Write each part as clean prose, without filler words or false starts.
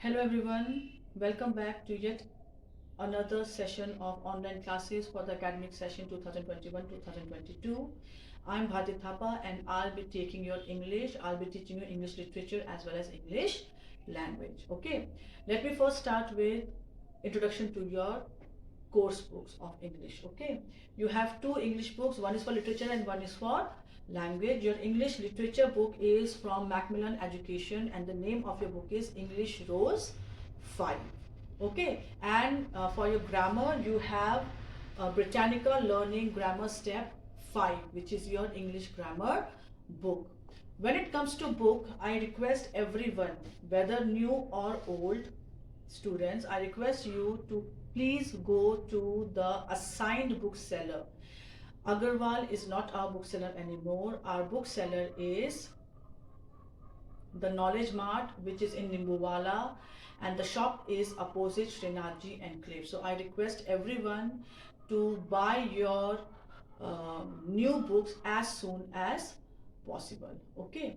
Hello everyone, welcome back to yet another session of online classes for the academic session 2021-2022. I'm Bharti Thapa and I'll be taking your English. I'll be teaching you English literature as well as English language. Okay, let me first start with introduction to your course books of English. Okay, you have two English books, one is for literature and one is for language. Your English literature book is from Macmillan Education and the name of your book is English Rose 5. Okay, and for your grammar you have Britannica Learning Grammar Step 5, which is your English grammar book. When it comes to book, I request everyone, whether new or old students, I request you to please go to the assigned bookseller. Agarwal is not our bookseller anymore. Our bookseller is the Knowledge Mart, which is in Nimbuwala, and the shop is opposite Srinathji Enclave. So I request everyone to buy your new books as soon as possible. Okay.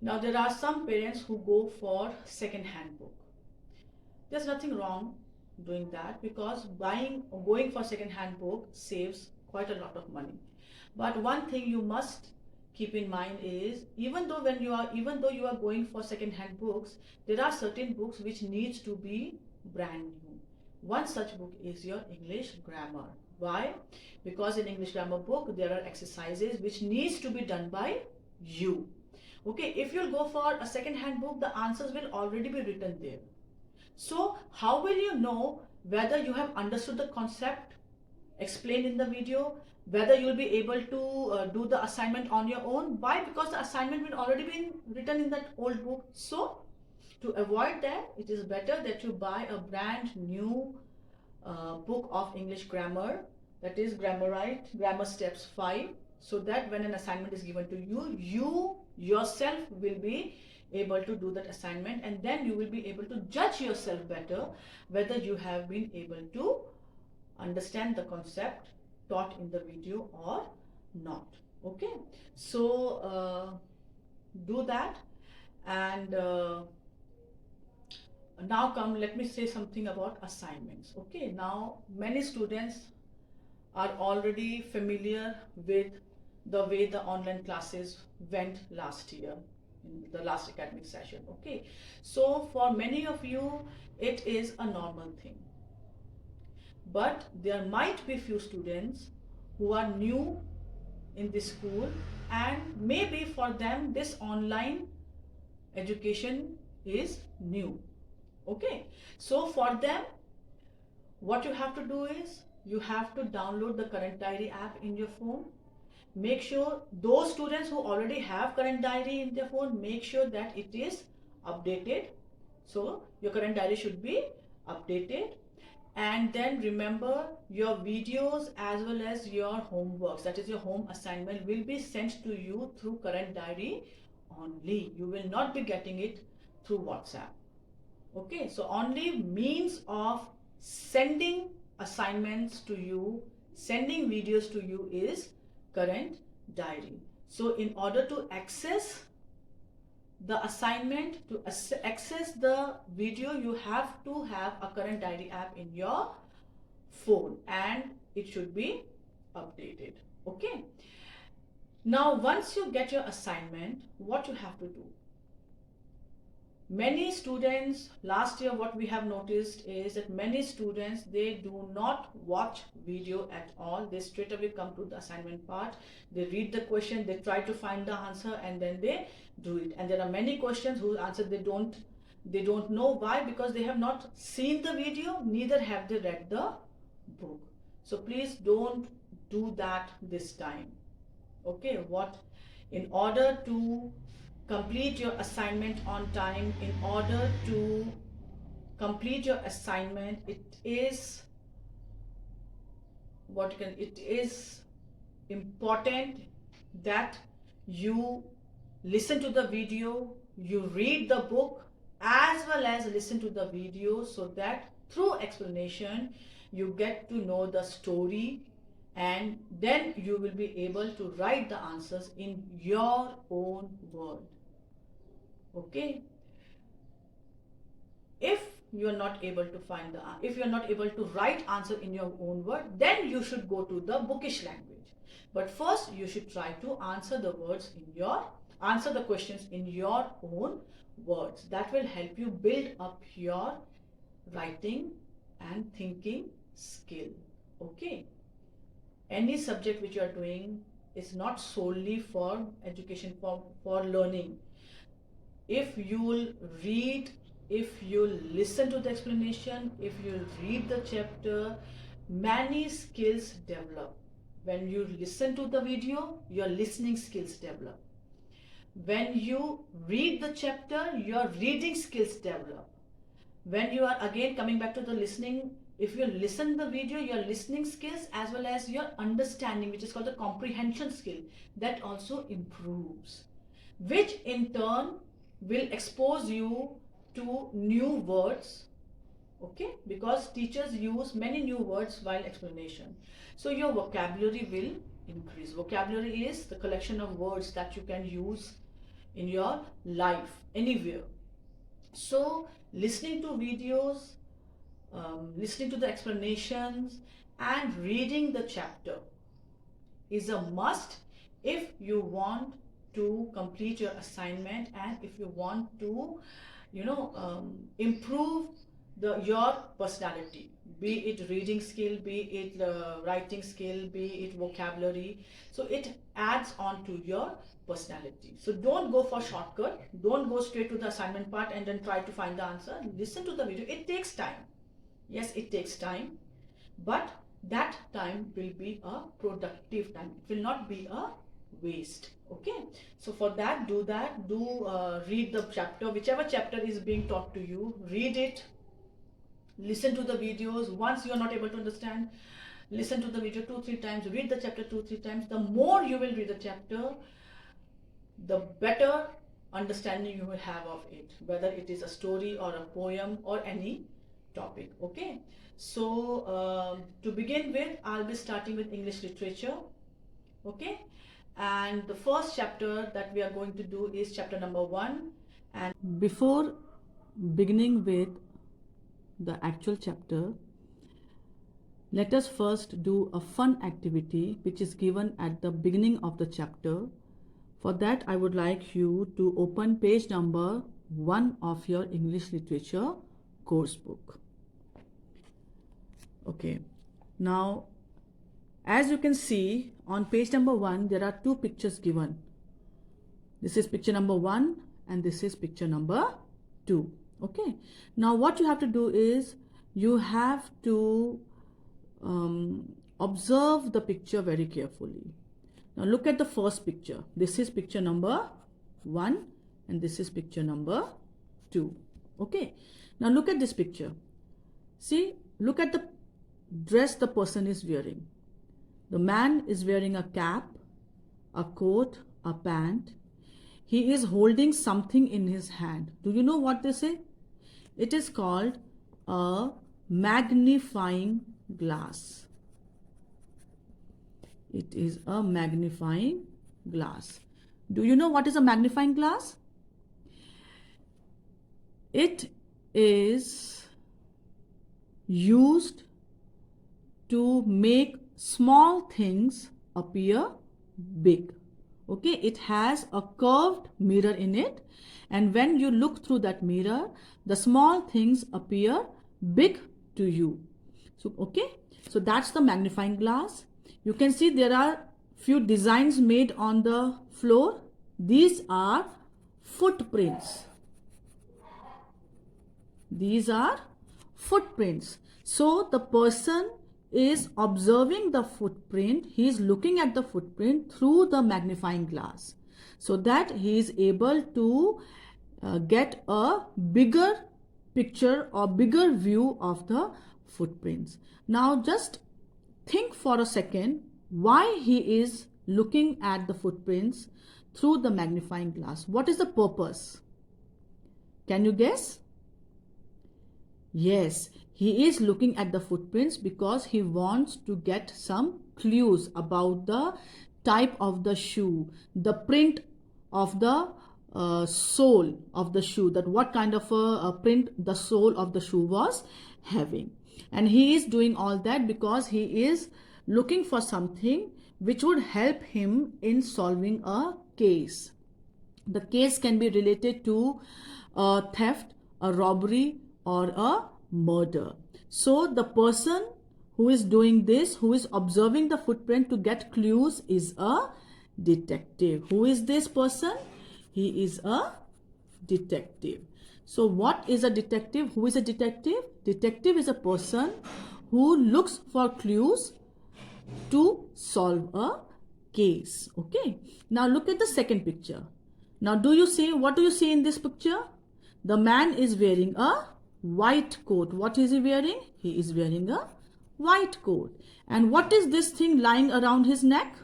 Now there are some parents who go for second-hand book. There's nothing wrong doing that because going for second-hand book saves quite a lot of money. But one thing you must keep in mind is even though you are going for second-hand books, there are certain books which needs to be brand new. One such book is your English grammar. Why? Because in English grammar book there are exercises which needs to be done by you. Okay, if you'll go for a second-hand book, the answers will already be written there. So how will you know whether you have understood the concept explained in the video, whether you will be able to do the assignment on your own? Why? Because the assignment will already be written in that old book. So to avoid that, it is better that you buy a brand new book of English grammar, that is Grammar Steps 5, so that when an assignment is given to you, you yourself will be able to do that assignment, and then you will be able to judge yourself better whether you have been able to understand the concept taught in the video or not. Okay, so do that. And now let me say something about assignments. Okay, now many students are already familiar with the way the online classes went last year in the last academic session. Okay, so for many of you it is a normal thing, but there might be few students who are new in this school and maybe for them this online education is new. Okay, so for them what you have to do is you have to download the Current Diary app in your phone. Make sure those students who already have Current Diary in their phone, make sure that it is updated. So your Current Diary should be updated. And then remember, your videos as well as your homeworks, that is your home assignment, will be sent to you through Current Diary only. You will not be getting it through WhatsApp. Okay, so only means of sending assignments to you, sending videos to you is Current Diary. So in order to access the assignment, to access the video, you have to have a Current Diary app in your phone and it should be updated. Okay. Now once you get your assignment, what you have to do? Many students, last year what we have noticed is that many students, they do not watch video at all. They straight away come to the assignment part, they read the question, they try to find the answer and then they do it. And there are many questions whose answer they don't know. Why? Because they have not seen the video, neither have they read the book. So please don't do that this time. Okay, in order to complete your assignment on time, in order to complete your assignment, it is important that you listen to the video, you read the book as well as listen to the video, so that through explanation you get to know the story and then you will be able to write the answers in your own word. Okay, if you are not able to find the, if you are not able to write answer in your own word, then you should go to the bookish language. But first you should try to answer the words in your, answer the questions in your own words. That will help you build up your writing and thinking skill. Okay. Any subject which you are doing is not solely for education, for learning. If you will read, if you listen to the explanation, if you read the chapter, many skills develop. When you listen to the video, your listening skills develop. When you read the chapter, your reading skills develop. When you are again coming back to the listening, if you listen the video, your listening skills as well as your understanding, which is called the comprehension skill, that also improves, which in turn will expose you to new words. Okay, because teachers use many new words while explanation, so your vocabulary will increase. Vocabulary is the collection of words that you can use in your life anywhere. So listening to videos, listening to the explanations and reading the chapter is a must if you want to complete your assignment and if you want to, improve your personality, be it reading skill, be it writing skill, be it vocabulary. So it adds on to your personality. So don't go for shortcut, don't go straight to the assignment part and then try to find the answer. Listen to the video. It takes time. Yes, it takes time, but that time will be a productive time. It will not be a waste. Okay, so for that, do read the chapter, whichever chapter is being taught to you, read it, listen to the videos. Once you are not able to understand, listen to the video 2-3 times, read the chapter 2-3 times. The more you will read the chapter, the better understanding you will have of it, whether it is a story or a poem or any topic. Okay, so to begin with, I'll be starting with English literature. Okay, and the first chapter that we are going to do is chapter number 1. And before beginning with the actual chapter, let us first do a fun activity which is given at the beginning of the chapter. For that, I would like you to open page number 1 of your English literature course book. Okay, now as you can see on page number 1, there are 2 pictures given. This is picture number 1 and this is picture number 2. Okay, now what you have to do is you have to observe the picture very carefully. Now look at the first picture. This is picture number 1 and this is picture number 2. Okay, now look at this picture. See, look at the dress the person is wearing. The man is wearing a cap, a coat, a pant. He is holding something in his hand. Do you know what this is? It is called a magnifying glass. It is a magnifying glass. Do you know what is a magnifying glass? It is used to make small things appear big. Okay, it has a curved mirror in it, and when you look through that mirror, the small things appear big to you. So okay, so that's the magnifying glass. You can see there are few designs made on the floor. These are footprints. These are footprints. So the person is observing the footprint. He is looking at the footprint through the magnifying glass so that he is able to get a bigger picture or bigger view of the footprints. Now just think for a second why he is looking at the footprints through the magnifying glass. What is the purpose? Can you guess? Yes, he is looking at the footprints because he wants to get some clues about the type of the shoe, the print of the sole of the shoe, that what kind of a print the sole of the shoe was having. And he is doing all that because he is looking for something which would help him in solving a case. The case can be related to a theft, a robbery, or a murder. So the person who is doing this, who is observing the footprint to get clues, is a detective. Who is this person? He is a detective. So what is a detective? Who is a detective? Detective is a person who looks for clues to solve a case. Okay. Now look at the second picture. Now what do you see in this picture? The man is wearing a white coat. What is he wearing? He is wearing a white coat. And what is this thing lying around his neck?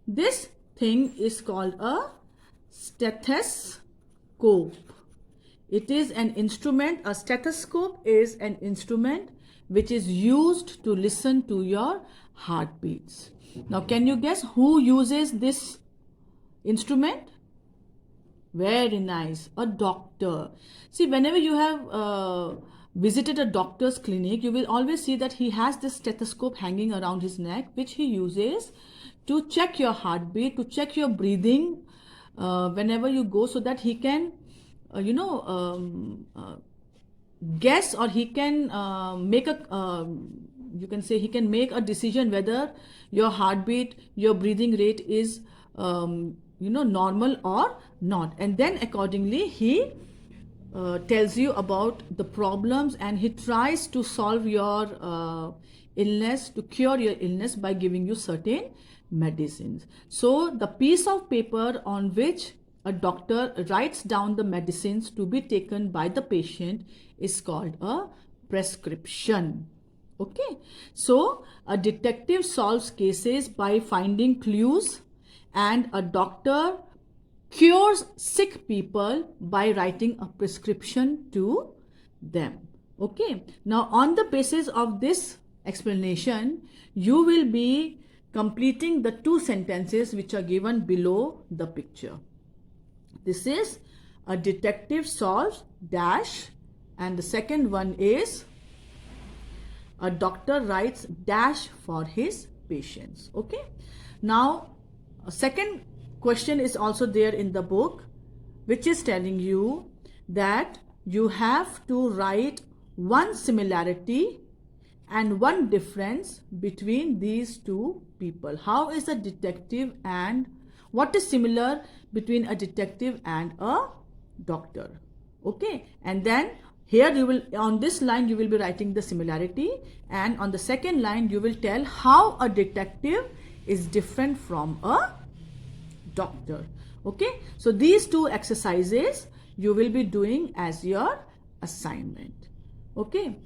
This thing is called a stethoscope. It is an instrument. A stethoscope is an instrument which is used to listen to your heartbeats. Now, can you guess who uses this instrument? Very nice. A doctor. See, whenever you have visited a doctor's clinic, you will always see that he has this stethoscope hanging around his neck, which he uses to check your heartbeat, to check your breathing whenever you go, so that he can, guess, or he can make a, you can say he can make a decision whether your heartbeat, your breathing rate is, normal or not. And then accordingly, he tells you about the problems, and he tries to solve your illness, to cure your illness by giving you certain medicines. So the piece of paper on which a doctor writes down the medicines to be taken by the patient is called a prescription. Okay, so a detective solves cases by finding clues, and a doctor cures sick people by writing a prescription to them. Okay, now on the basis of this explanation, you will be completing the two sentences which are given below the picture. This is a detective solves dash, and the second one is a doctor writes dash for his patients. Okay, now a second question is also there in the book, which is telling you that you have to write one similarity and one difference between these two people. How is a detective, and what is similar between a detective and a doctor? Okay, and then here you will, on this line you will be writing the similarity, and on the second line you will tell how a detective is different from a doctor. Okay, so these two exercises you will be doing as your assignment. Okay,